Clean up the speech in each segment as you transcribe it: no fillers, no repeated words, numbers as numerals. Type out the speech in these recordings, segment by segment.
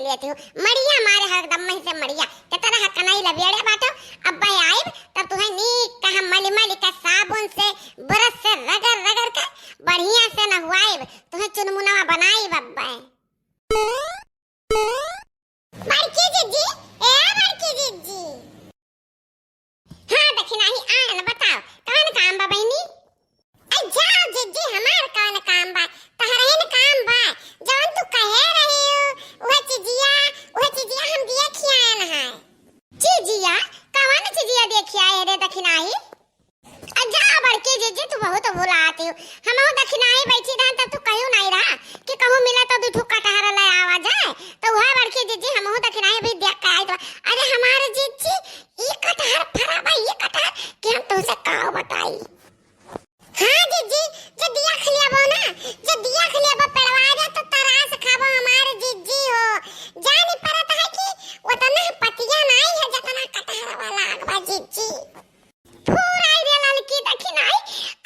लेती हूँ मड़िया मारे हरदम में से मड़िया के तरह कनाई लबेड़े बाटो। अब भाई आइब तब तुम्हें नीक कहा मली मली का साबुन से ब्रश से रगड़ रगड़ कर बढ़िया से नहवाइब तुम्हें चुनमुनवा बनाई बब्बा। बड़की जीजी बड़की जीजी हाँ दखिनाही आन बताओ कौन काम बा बहनी। जाओ जीजी हमार कौन काम बा तहरा न काम बा जौन तू कहे रही हो वह चीजिया हम दिया खियान है। चीजिया कौन चीजिया देखी आए रे दखिनाही। जाओ बड़की जीजी तू बहुत बुलाती हो हम दखिनाही बैठी रह तब तू कहियो नहीं रहा कि कहूं मिला तो दू ठुका टहरा ले आवा जाए तो वह बड़की जीजी हम दखिनाही भी देख के आई तो अरे हमारे जीजी ये कटहर फरा बा ये कटहर कि हम तुमसे का बताई। हाँ जीजी जो दिया खलियाबो ना जो दिया खलियाबो पेड़वा जा तो तरास खाबो हमारे जीजी हो जानी परत है कि उतना पतिया नहीं है जितना कटहर वाला आगवा जीजी। पूरा रे लड़की दखिनाई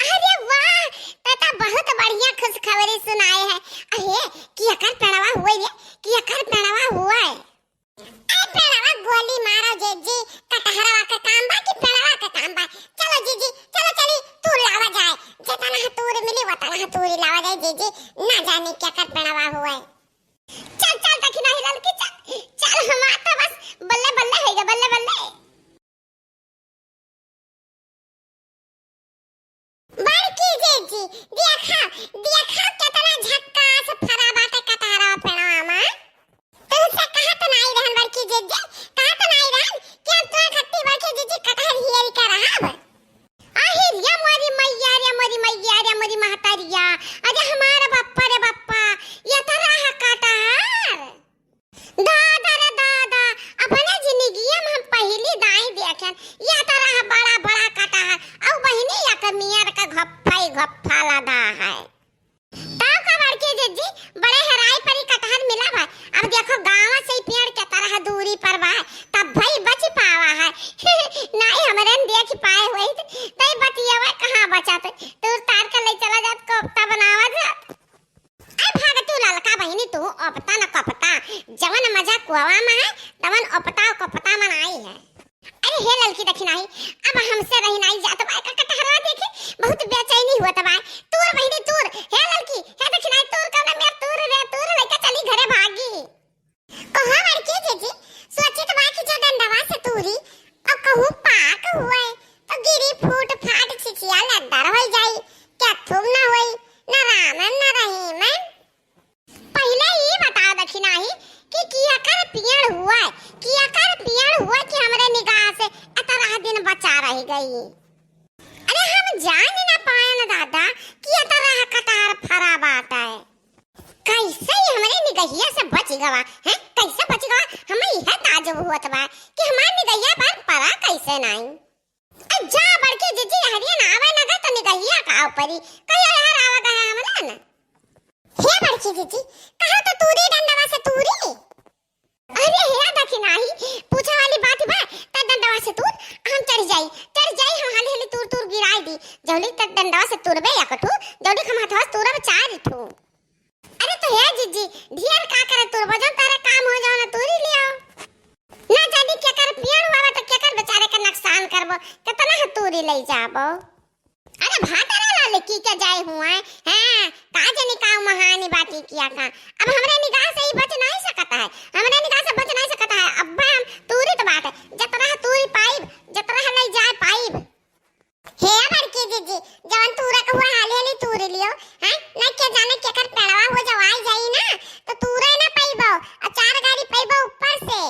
अरे वाह तता बहुत बढ़िया खुशखबरी सुनाए है। अरे कि अकर पेड़वा हुए रे कि अकर पेड़वा हुआ है। ए पेड़वा गोली मारो जीजी कटहरवा का काम बा कि पेड़वा का काम बा। चलो जीजी चलो चली तू लावा जाए जितना तूर मिली उतना तूरी लावा जाए जीजी ना जाने क्या कर पेड़वा हुआ है। चल चल दखिनाई लड़की चल चल हम तो बस बल्ले बल्ले है बल्ले बल्ले। बड़की जीजी देखा कितना झक्कास फरा बाटे कटहरा पेड़वा में तुमसे कहा तो नहीं रहन बड़की जीजी कहा तो नहीं रहन कि हम तुम्हारे खट्टी बड़की जीजी कटहर हियर का रहब। आहिरिया मोरी मैया रे मोरी महतारिया अरे हमारा बप्पा रे बप्पा ये तो रहा कटहर दादा रे दादा अपने जिंदगी में हम पहली दाई देखन ये तो रहा बड़ा बड़ा कटहर अब बहिनी या का मियार का घप्पा लगा है। तब का बड़की जीजी बड़े हराई परी कटहर मिला भाई अब देखो गांव से ही पेड़ के तरह दूरी पर बा तब भाई बच पावा है नहीं हमरे देख पाए हुए तई बतियावा कहां बचाते तू तार के ले चला जात कोफ्ता बनावा जात। ए भाग तू ललका बहिनी तू ओपता न कोफ्ता जवन मजा कुवा में है तवन ओपता कोफ्ता में आई है। अरे हे ललकी दखिनाही अब हमसे रही नहीं जात बा का कटहरवा देखे बहुत बेचैनी हुआ तबा तूर बहिनी तूर हे ललकी हे दखिनाही तूर कने मेर तूर लेके चली घरे भागी। कहां बड़की जीजी सोचित बा कि जो डंडवा से तूरी और कहूं पाक हुए तो गिरी फूट फाट छिछिया लड्डर हो जाई क्या थूम ना होई ना रामन ना रहीमन। पहले ही बता दखिनाही कि किया कर पियड़ हुआ कि हमरे निगाह से इतना दिन बचा रह गई। अरे हम जान ना पाए ना दादा कि इतना कटहर फरा बात है कैसे हमरे निगहिया से बच गवा है कैसे बच गवा हम यह ताजुब हुआ बा कि हमार निगहिया पर परा कैसे नहीं। जा बड़की जीजी हरिया ना आवे ना तो निगहिया का ऊपरी कहियो यार आवा गया हमरा ना। हे बड़की जीजी कहा तो तूरी डंडवा से तूरी। अरे हे दखिनाही पूछे वाली बात बा त डंडवा से तूर हम चढ़ जाई हम हाली तूर गिराई दी जौली त डंडवा से तूरबे या कठू जौली हम हाथवा तूरब चार ठू। अरे तो हे जीजी ढेर का करे तूर बजन तारे काम हो जाओ ना तूरी ले आओ ना जानी क्या कर पियड़ हुआ तो क्या कर बेचारे का नुकसान करबो कितना तूरी ले जाबो। अरे भातारा लाले की क्या जाए हुआ है हां का जाने का महानी बाती किया का अब हमरे निगाह से ही बच नहीं सकता है हमरे निगाह से बच नहीं सकता है। अब हम तूरी तो बात है जतरा तूरी पाइब जतरा ले जाए पाइब। हे बड़की जीजी जवन तूरा का हुआ हाली तूरी लियो हैं ना क्या जाने क्या कर पेड़वा हो जवाई जाई ना तो तूरे ना पाइबो और चार गाड़ी पाइबो ऊपर से।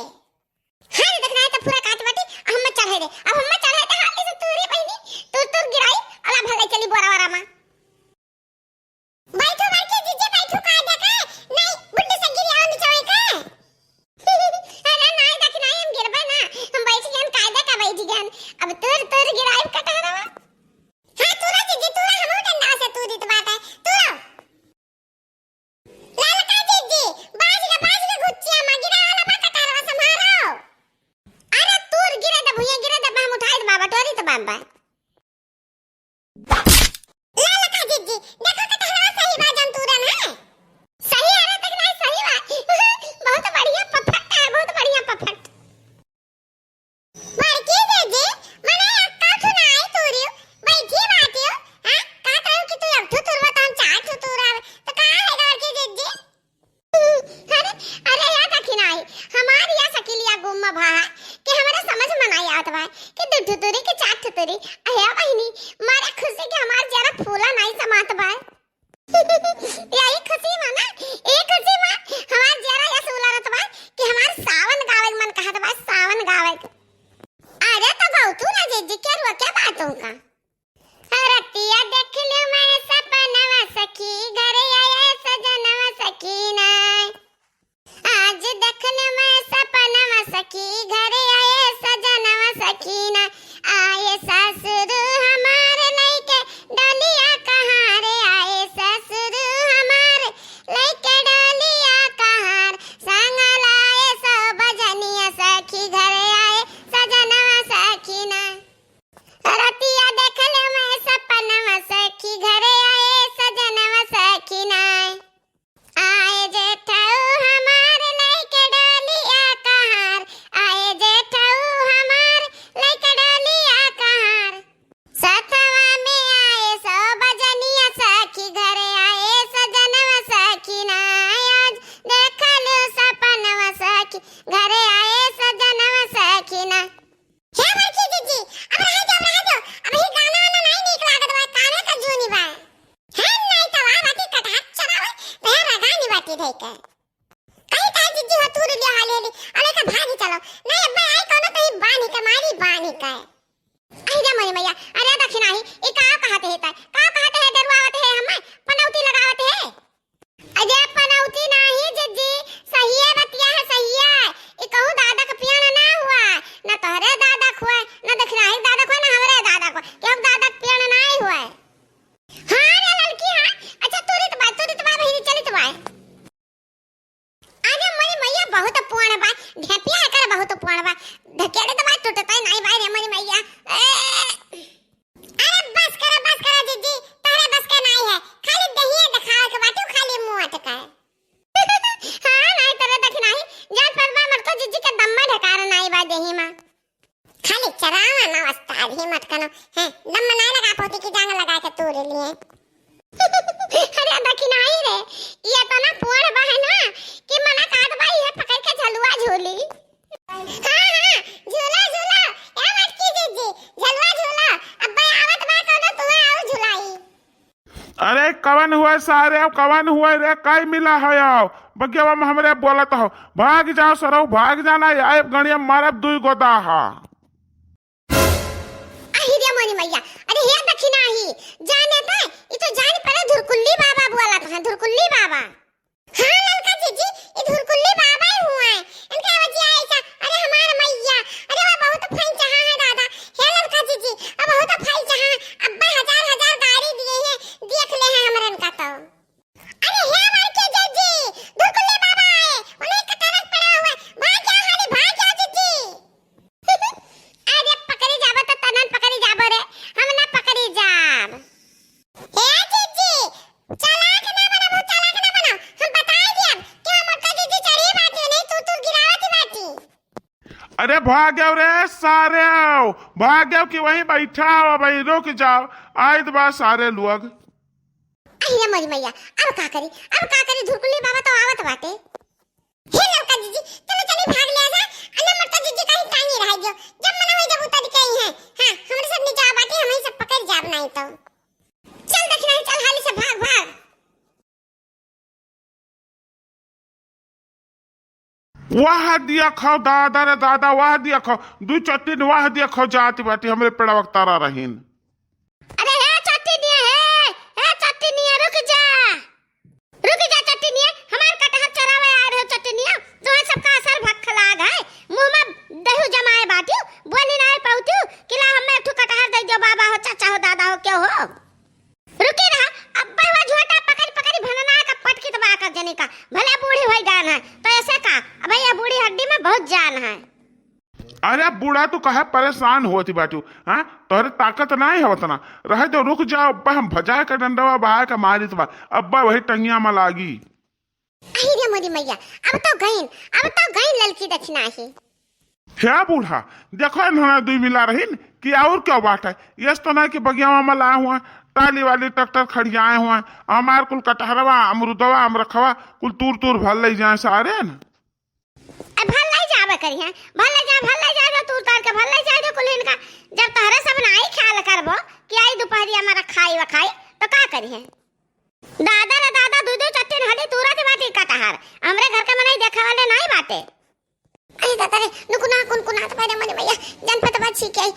हां देखना है तो पूरा काटवटी हम चढ़े रे अब हम चढ़े तो हाली से तूरी बहिनी तूर गिराई अला भले चली बोरावरा में बैठो बड़की जीजी बैठो का देखा नहीं बुड्ढे से गिरी आओ नीचे का अरे नहीं दखिनाई हम गिरबे ना हम बैठ गन कायदा का बैठ गन अब तूर गिराई कटहरवा। हां तूरा जीजी तूरा हम डंडा से तूरी तो बात है तूरा ललका जीजी बाज के गुच्चिया में गिरा वाला बा कटहरवा संभालो। अरे तूर गिरे त भुइया गिरे त हम उठाई बाबा टोरी तो बाबा ललका जीजी देखो कटहरवा सही बाजन तूरन है सही। अरे तक नहीं सही बात बहुत बढ़िया भा कि हमारा समझ में नहीं आवत बा कि दू ठुतुरी के चार ठुतुरी अहे बहिनी मारे खुशी के हमार जरा फूला नहीं समात बा यही खुशी में ना एक खुशी में हमार जरा या सुलरत बा कि हमार सावन गावे मन कहत बा सावन गावे अरे तो बहुतू ना जे क्या रुआ क्या बातों का रतिया देख लियो मैं सपनवा सखी घर आए सजनवा सकीना आज देख लियो मैं सपनवा सखी घर आए सजनवा सकीना आए ससुर हमारे लइके डलिया कहाँ रे आए ससुर हमारे लइके डलिया कहाँ संग लाए सब बजनिया सखी घर आए सजनवा सकीना रतिया देख ले मैं सपनवा सखी घरे आए सजनवा सखीना आए जेठाऊ हमारे लइके डलिया कहार आए जेठाऊ हमारे लइके डलिया कहार सतवा में आए सब बजनिया सखी घरे आए सजनवा सखीना आज देख लो सपनवा सखी घरे आए सजनवा सखीना हे बड़की जीजी अब रह जाओ अब ये गाना वाला नहीं निक लागत बा काने का जूनी बा है नहीं तो आ बाती कटा चरावे वे रगानी बाती धई के कहीं का जीजी हो तू ले हाले ले अरे का भागी चलो नहीं अब आई कोनो तो बानी के मारी बानी का आई रे मरी मैया अरे दक्षिणा ही ए का कहते है डरवावत है हम पनौती लगावत है अजय पनौती नहीं जीजी सही है बतिया है सही है ए कहू दादा का पियाना ना हुआ ना तोहरे दादा खुआ ना दक्षिणाही दादा खुआ ना हमरे दादा खुआ क्यों दादा का पियाना नहीं हुआ हां रे लड़की हां अच्छा तुरित बा बहिनी चलित बा अरे मरी मैया बहुत पुआण बा ढेपिया कर बहुत पुआण बा धकेड़े तो बात टूटता नहीं भाई रे मरी मैया अरे बस करा जीजी तारे बस का नहीं है खाली दहिए दिखाओ के बातू खाली मुंह अटका हां नहीं तेरे दक्षिणाही जान परवा मत को जीजी का दम्मा ढकार नहीं बा देही में खाली चरावा ना वस्ताद ही मत कनो है दम ना लगा पोती की जांग लगा के तोड़ लिए अरे दक्षिणाही रे ये तो ना पुआण बा है ना कि मना काट भाई है पकड़ के झलुआ झोली हां झूला ए मत की जीजी झलुआ झूला अब आवत बा कोनो तू आओ झुलाई अरे कवन हुआ सारे कवन हुआ रे काई मिला है आओ बगिया में हमरे बोलत हो भाग जाओ सरौ भाग जाना आए गणिया मारब दुई गोदा हा अहि रे मोनी मैया अरे हे दक्षिणाही जाने ता ई तो जान पड़े धुरकुल्ली बाबा बोलत है धुरकुल्ली बाबा हां ललका जीजी ई धुरकुल्ली बाबा ही हुआ है इनका वजह ऐसा अरे हमार मैया अरे वो बहुत फाइन चाहा है दादा हे ललका जीजी अब बहुत फाइन चाहा अब्बा हजार गाड़ी दिए हैं देख ले हैं हमरन का तो अरे हे लड़के जीजी धुरकुल्ली बाबा आए उन्हें कटरक पड़ा हुआ भाग जा जीजी अरे पकड़ी जाबो तो तनन पकड़ी जाबो रे हम ना पकड़ी जाब हे जीजी चालाक ना बना हम बता दिया कि हम का जीजी चढ़ी बाटी नहीं तू गिरावत बाटी अरे भाग जाओ रे सारे भाग जाओ कि वहीं बैठा हो भाई रुक जाओ आए तो बात सारे लोग अरे मरी मैया अब का करी धुरकुल्ली बाबा तो आवत बाटे हे लड़का जीजी चलो भाग ले जा अन्ना मरता जीजी कहीं टांगी रह गयो जब मना होई जब उतर के ही है हां हमरे सब नीचे आ बाटे हम ही सब पकड़ जाब नहीं तो चल दक्षिणा चल हाली से भाग वाह दिया खाओ दादा रे दादा वाह दिया खाओ दू चट्टी वाह दिया खाओ जाती बाटी हमरे पेड़ा वक्तारा रहीन अरे हे चट्टी नहीं रुक जा चट्टी नहीं हमार कटहर चरावे आ रहे चट्टी नहीं तो है सबका असर भखला गए मुंह में दही जमाए बाटी बोली नहीं पाउती किला हमें ठु कटहर दे दो बाबा हो चाचा हो दादा हो क्यों हो रुके रहा अब्बा वो झोटा पकड़ी भनना का पटकी दबा कर जने का भले बूढ़ी हो जान है तो ऐसे का अब ये बूढ़ी हड्डी में बहुत जान है अरे बूढ़ा तू कहे परेशान होती बाटू हाँ तोहरे ताकत नहीं होत ना रहे तो रुक जाओ अब्बा हम भजा के डंडवा बहा के मारी तो अब्बा वही टंगिया में लागी अहि रे मोदी मैया अब तो गईन ललकी दक्षिणा ही क्या बूढ़ा देखो इन्होंने दुई मिला रही कि और क्या बात है ये तो नहीं कि बगिया में लाए हुआ टाली वाली ट्रैक्टर खड़ियाए हुआ हमार कुल कटहरवा अमरुदवा अमरखवा कुल तूर भल ले जाए सारे न भल नहीं जावे करी है। भले जा जो तू तार के भले जा जो कुलीन का। जब तहरे सब नाई ख्याल करबो कि आई दोपहरी हमारा खाई तो का करी है। दादा रे दादा दूध चट्टीन हली तुरंत बाटी कटहर हमरे घर के मनाई देखा वाले नहीं बाटे। अरे दादा रे नुकुना कुन कुना तो पैदा मने भैया जनपद बात ठीक है